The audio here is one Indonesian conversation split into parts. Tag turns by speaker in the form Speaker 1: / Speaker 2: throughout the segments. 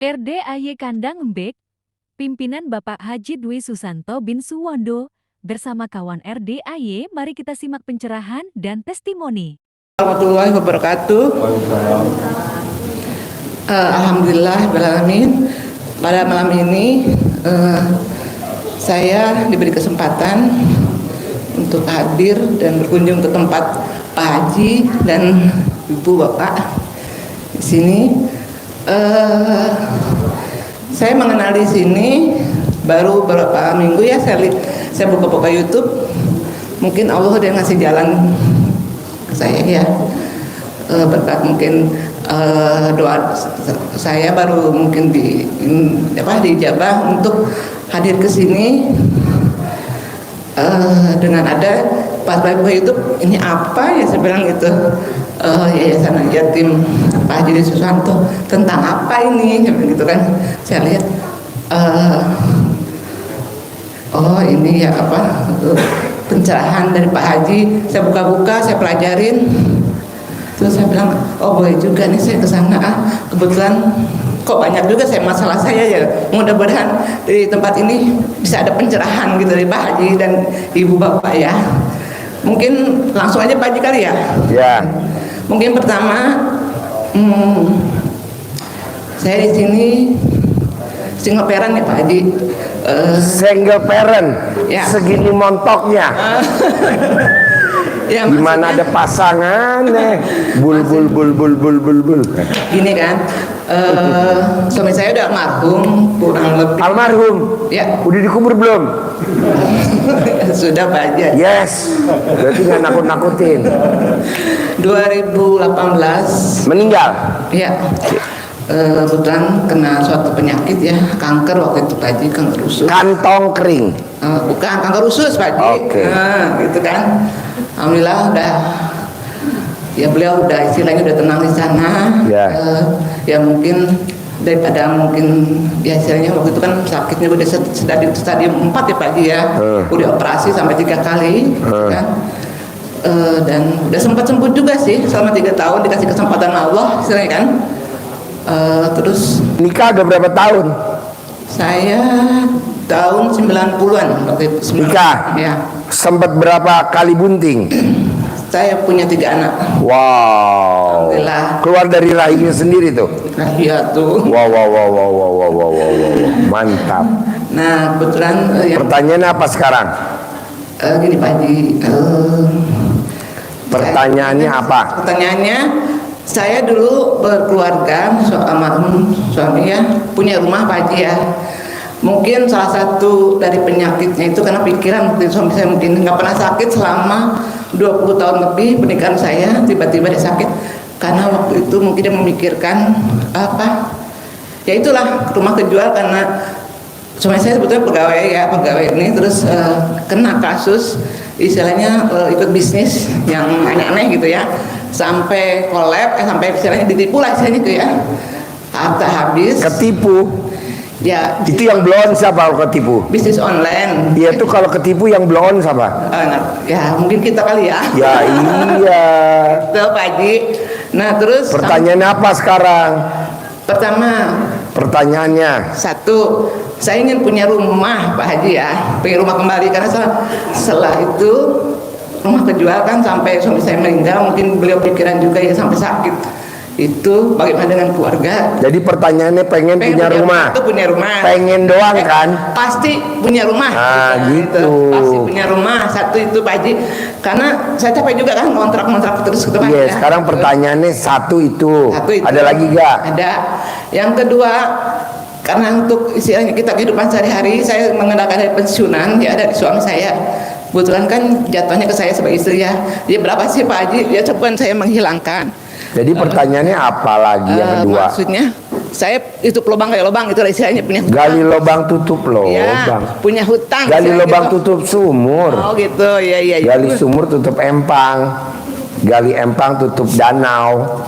Speaker 1: RDAY Kandang Embek, pimpinan Bapak Haji Dwi Susanto bin Suwondo, bersama kawan RDAY, mari kita simak pencerahan dan testimoni.
Speaker 2: Warahmatullahi wabarakatuh. Alhamdulillah beralamin. Pada malam ini saya diberi kesempatan untuk hadir dan berkunjung ke tempat Pak Haji dan Ibu Bapak di sini. Saya mengenal di sini baru beberapa minggu ya. Saya buka-buka YouTube. Mungkin Allah dia ngasih jalan ke saya ya, berkat mungkin doa saya baru mungkin dijabah untuk hadir ke sini. Dengan ada pas buka YouTube, ini apa ya, saya bilang gitu, Yayasan Yatim Pak Haji Dwi Susanto, tentang apa ini gitu kan. Saya lihat oh ini ya apa, pencerahan dari Pak Haji. Saya buka-buka, saya pelajarin, terus saya bilang oh boleh juga nih saya kesana. Kebetulan kok banyak juga masalah saya ya, mudah-mudahan di tempat ini bisa ada pencerahan gitu dari Pak Haji dan Ibu Bapak ya. Mungkin langsung aja Pak Haji kali ya.
Speaker 3: Ya.
Speaker 2: Mungkin pertama, saya di sini single parent ya Pak Haji.
Speaker 3: Single parent,
Speaker 2: ya.
Speaker 3: Segini montoknya.
Speaker 2: Ya,
Speaker 3: gimana ada pasangan bul.
Speaker 2: Gini kan, suami saya udah almarhum kurang lebih.
Speaker 3: Almarhum?
Speaker 2: Ya.
Speaker 3: Udah dikubur belum?
Speaker 2: Sudah Pak Haji.
Speaker 3: Yes. Berarti nggak nakut-nakutin.
Speaker 2: 2018
Speaker 3: meninggal.
Speaker 2: ya. Kebetulan kena suatu penyakit ya, kanker waktu itu Pak Haji, kanker usus.
Speaker 3: Kantong kering.
Speaker 2: Bukan, kanker usus Pak Haji.
Speaker 3: Oke.
Speaker 2: Gitu kan. Alhamdulillah udah, ya beliau udah istilahnya udah tenang di sana.
Speaker 3: Ya.
Speaker 2: Ya mungkin daripada mungkin ya istilahnya waktu itu kan sakitnya udah stadium 4 ya Pak Haji ya. Udah operasi sampai 3 kali kan. Dan udah sempat sembuh juga sih selama 3 tahun, dikasih kesempatan Allah istilahnya kan. Terus
Speaker 3: nikah udah berapa tahun?
Speaker 2: Saya tahun 90-an waktu itu.
Speaker 3: Nikah?
Speaker 2: Ya.
Speaker 3: Sempat berapa kali bunting?
Speaker 2: Saya punya 3 anak.
Speaker 3: Wow.
Speaker 2: Alhamdulillah.
Speaker 3: Keluar dari rahimnya sendiri tuh.
Speaker 2: Nah, iya tuh.
Speaker 3: Wow. Mantap.
Speaker 2: Nah, kebetulan
Speaker 3: pertanyaannya apa sekarang?
Speaker 2: Gini Pak Haji.
Speaker 3: Pertanyaannya apa?
Speaker 2: Pertanyaannya, saya dulu berkeluarga, almarhum suami ya, punya rumah Pak Haji ya. Mungkin salah satu dari penyakitnya itu karena pikiran, mungkin suami saya mungkin nggak pernah sakit selama 20 tahun lebih pernikahan saya, tiba-tiba dia sakit. Karena waktu itu mungkin dia memikirkan apa, ya itulah rumah kejual karena suami saya sebetulnya pegawai ini, terus kena kasus istilahnya ikut bisnis yang aneh-aneh gitu ya, sampai kolab, sampai istilahnya ditipu lah istilahnya gitu ya, harta habis.
Speaker 3: Ketipu?
Speaker 2: Ya.
Speaker 3: Itu yang blow on siapa kalau ketipu?
Speaker 2: Bisnis online.
Speaker 3: Iya tuh kalau ketipu yang blow on siapa?
Speaker 2: Ya mungkin kita kali ya.
Speaker 3: Ya iya.
Speaker 2: Itu Pak Haji. Nah terus.
Speaker 3: Pertanyaannya apa sekarang?
Speaker 2: Pertama.
Speaker 3: Pertanyaannya.
Speaker 2: 1, saya ingin punya rumah Pak Haji ya, pengen rumah kembali karena setelah itu rumah kejual kan sampai suami saya meninggal, mungkin beliau pikiran juga ya sampai sakit. Itu bagaimana dengan keluarga?
Speaker 3: Jadi pertanyaannya pengen punya rumah.
Speaker 2: Itu punya rumah.
Speaker 3: Pengen doang kan?
Speaker 2: Pasti punya rumah.
Speaker 3: Gitu.
Speaker 2: Pasti punya rumah. 1 itu Pak Haji. Karena saya capek juga kan kontrak terus ke depan.
Speaker 3: Iya. Sekarang pertanyaannya 1 itu. Ada lagi gak?
Speaker 2: Ada. Yang kedua, karena untuk istilahnya kita kehidupan sehari-hari, saya mengandalkan dari pensiunan ya dari suami saya. Kebetulan kan jatuhnya ke saya sebagai istri ya. Dia berapa sih Pak Haji? Ya coba saya menghilangkan.
Speaker 3: Jadi pertanyaannya apa lagi yang kedua?
Speaker 2: Maksudnya saya tutup lubang kayak lubang itu istilahnya, punya hutang.
Speaker 3: Gali lubang tutup lubang.
Speaker 2: Ya, punya hutang.
Speaker 3: Gali lubang
Speaker 2: gitu.
Speaker 3: Tutup sumur.
Speaker 2: Oh gitu, ya.
Speaker 3: Gali sumur tutup empang. Gali empang tutup danau.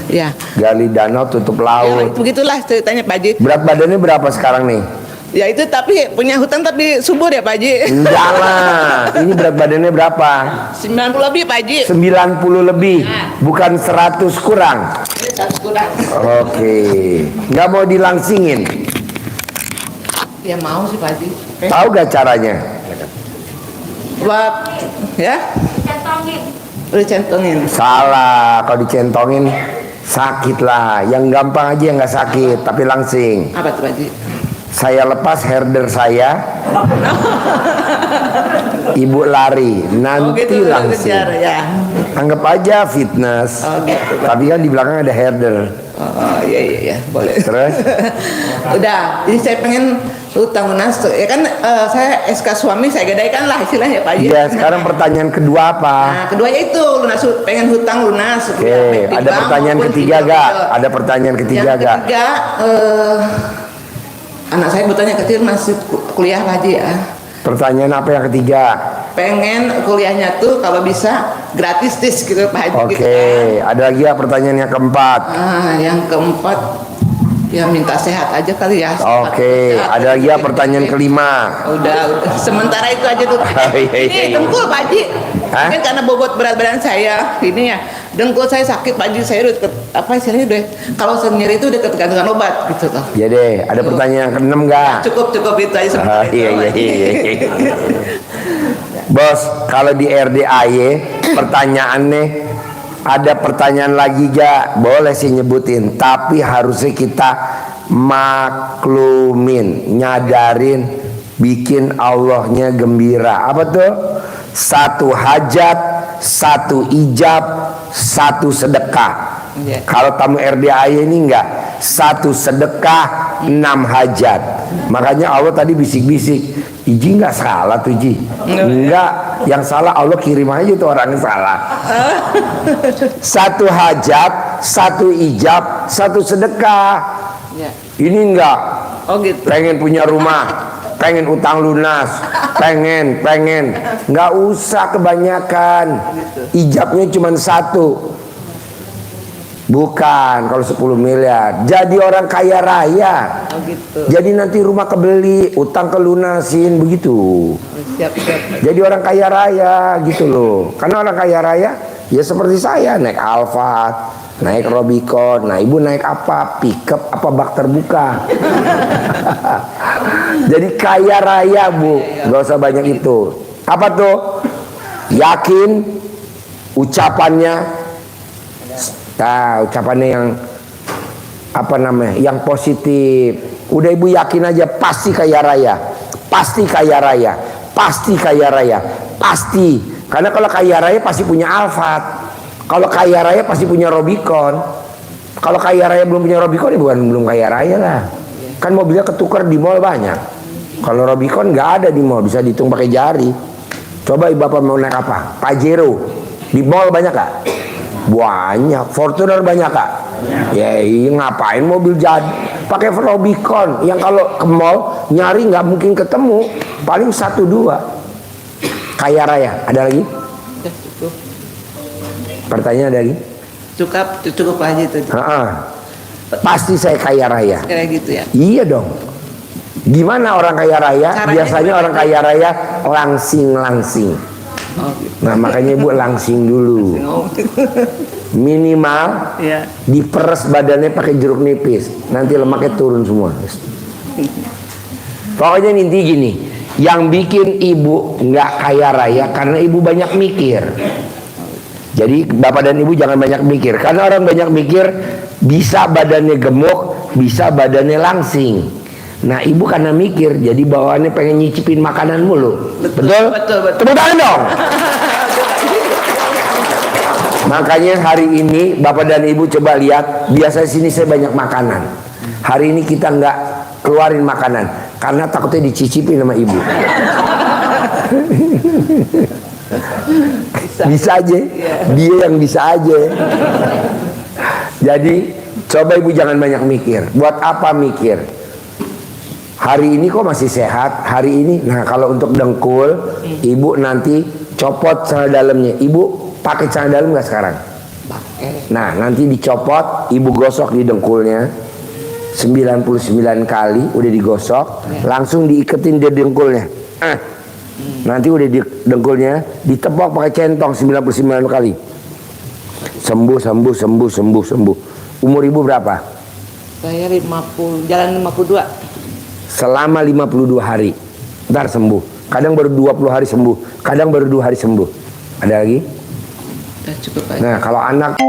Speaker 2: Ya.
Speaker 3: Gali danau tutup laut.
Speaker 2: Ya, begitulah ceritanya Pak Haji.
Speaker 3: Berat badannya berapa sekarang nih?
Speaker 2: Ya itu tapi punya hutang tapi subur ya Pak Haji.
Speaker 3: Enggak lah. Ini berat badannya berapa?
Speaker 2: 90 lebih Pak Haji.
Speaker 3: 90 lebih. Bukan 100 kurang.
Speaker 2: Ini 100 kurang.
Speaker 3: Oke. Nggak mau dilangsingin.
Speaker 2: Ya mau sih Pak Haji.
Speaker 3: Tahu gak caranya?
Speaker 2: Buat ya. Udah centongin.
Speaker 3: Salah. Kalau dicentongin sakit lah. Yang gampang aja yang nggak sakit tapi langsing.
Speaker 2: Apa tuh Pak Haji?
Speaker 3: Saya lepas herder saya, ibu lari, nanti
Speaker 2: gitu,
Speaker 3: langsing.
Speaker 2: kejar, ya.
Speaker 3: Anggap aja fitness.
Speaker 2: Oh, gitu, Pak.
Speaker 3: Tapi kan di belakang ada herder.
Speaker 2: Oh iya boleh.
Speaker 3: Terus?
Speaker 2: Udah, jadi saya pengen hutang lunas. Ya kan saya SK suami saya gadaikan lah istilahnya Pak Haji.
Speaker 3: Ya, sekarang pertanyaan kedua apa?
Speaker 2: Nah, keduanya itu lunas, pengen hutang lunas.
Speaker 3: Oke, ada pertanyaan ketiga gak? Ada pertanyaan ketiga
Speaker 2: Yang
Speaker 3: gak?
Speaker 2: ketiga, anak saya bertanya kecil masih kuliah Pak Haji ya.
Speaker 3: Pertanyaan apa yang ketiga?
Speaker 2: Pengen kuliahnya tuh kalau bisa gratis tis gitu Pak Haji.
Speaker 3: Oke,
Speaker 2: Gitu kan.
Speaker 3: ada lagi ya pertanyaan yang keempat?
Speaker 2: Yang keempat, ya minta sehat aja kali ya.
Speaker 3: Oke,
Speaker 2: Sehat.
Speaker 3: ada lagi ya pertanyaan kelima?
Speaker 2: Udah. Sementara itu aja tuh.
Speaker 3: Iya.
Speaker 2: Ini dengkul Pak Haji.
Speaker 3: Hah?
Speaker 2: Mungkin karena bobot berat badan saya, ini ya. Dengkul saya sakit Pak Haji. Saya udah apa istilahnya udah. Kalau sendiri itu udah ketergantungan obat gitu loh.
Speaker 3: Ya deh, ada pertanyaan yang keenam gak?
Speaker 2: Cukup itu aja sementara itu.
Speaker 3: Iya. Bos, kalau di RDAY pertanyaannya ada pertanyaan lagi gak? Boleh sih nyebutin, tapi harusnya kita maklumin, nyadarin, bikin Allahnya gembira. Apa tuh? 1 hajat, 1 ijab, 1 sedekah.
Speaker 2: Iya.
Speaker 3: Kalau tamu RDAY ini enggak, 1 sedekah, 6 hajat. Makanya Allah tadi bisik-bisik, Iji nggak salah tuh Iji. Enggak, yang salah Allah kirim aja tuh orang yang salah. 1 hajat, 1 ijab, 1 sedekah.
Speaker 2: Ya.
Speaker 3: Ini enggak.
Speaker 2: Oh gitu.
Speaker 3: Pengen punya rumah, pengen utang lunas, pengen. Nggak usah kebanyakan. Ijabnya cuma 1. Bukan kalau 10 miliar. Jadi orang kaya raya.
Speaker 2: Oh gitu.
Speaker 3: Jadi nanti rumah kebeli, utang kelunasin, begitu.
Speaker 2: Siap.
Speaker 3: Jadi orang kaya raya gitu loh. Karena orang kaya raya ya seperti saya, naik Alphard, naik Robicon. Nah, ibu naik apa? Pickup apa bak terbuka? Jadi kaya raya bu, gak usah banyak itu. Apa tuh? Yakin, ucapannya. Nah, ucapannya yang apa namanya? Yang positif. Udah ibu yakin aja pasti kaya raya. Pasti kaya raya. Pasti kaya raya. Pasti. Karena kalau kaya raya pasti punya Alphard. Kalau kaya raya pasti punya Robicon. Kalau kaya raya belum punya Robicon ya bukan belum kaya raya lah. Kan mobilnya ketukar di mall banyak. Kalau Robicon nggak ada di mall, bisa dihitung pakai jari. Coba ibu bapak mau naik apa? Pajero. Di mall banyak gak? Banyak. Fortuner banyak kak? Ya ngapain mobil jadi pakai Robicon yang kalau ke mall nyari nggak mungkin ketemu, paling 1-2. Kaya raya. Ada lagi?
Speaker 2: Ya, cukup.
Speaker 3: Pertanyaan ada lagi?
Speaker 2: Cukup aja itu.
Speaker 3: Pasti saya kaya raya.
Speaker 2: Kayak gitu ya.
Speaker 3: Iya dong. Gimana orang kaya raya?
Speaker 2: Caranya
Speaker 3: Biasanya
Speaker 2: gimana?
Speaker 3: orang kaya raya langsing.
Speaker 2: Oh gitu.
Speaker 3: Nah makanya ibu langsing dulu. Minimal
Speaker 2: Ya.
Speaker 3: diperes badannya pakai jeruk nipis, nanti lemaknya turun semua. Pokoknya inti gini, yang bikin ibu nggak kaya raya karena ibu banyak mikir. Jadi bapak dan ibu jangan banyak mikir, karena orang banyak mikir bisa badannya gemuk, bisa badannya langsing. Nah ibu karena mikir, jadi bawaannya pengen nyicipin makanan mulu. Betul? Tepuk tangan dong. Makanya hari ini bapak dan ibu coba lihat, biasa sini saya banyak makanan. Hari ini kita nggak keluarin makanan karena takutnya dicicipin sama ibu. Bisa aja, dia yang bisa aja. Jadi coba ibu jangan banyak mikir. Buat apa mikir? Hari ini kok masih sehat, hari ini. Nah kalau untuk dengkul, ibu nanti copot celana dalamnya. Ibu pakai celana dalam nggak sekarang? Nah nanti dicopot, ibu gosok di dengkulnya 99 kali udah digosok, langsung diiketin di dengkulnya. Nanti udah di dengkulnya ditepok pakai centong 99 kali. Sembuh. Umur ibu berapa?
Speaker 2: Saya 50, jalan 52.
Speaker 3: Selama 52 hari. Ntar sembuh. Kadang baru 20 hari sembuh, kadang baru 2 hari sembuh. Ada lagi?
Speaker 2: Udah cukup aja.
Speaker 3: Nah, kalau anak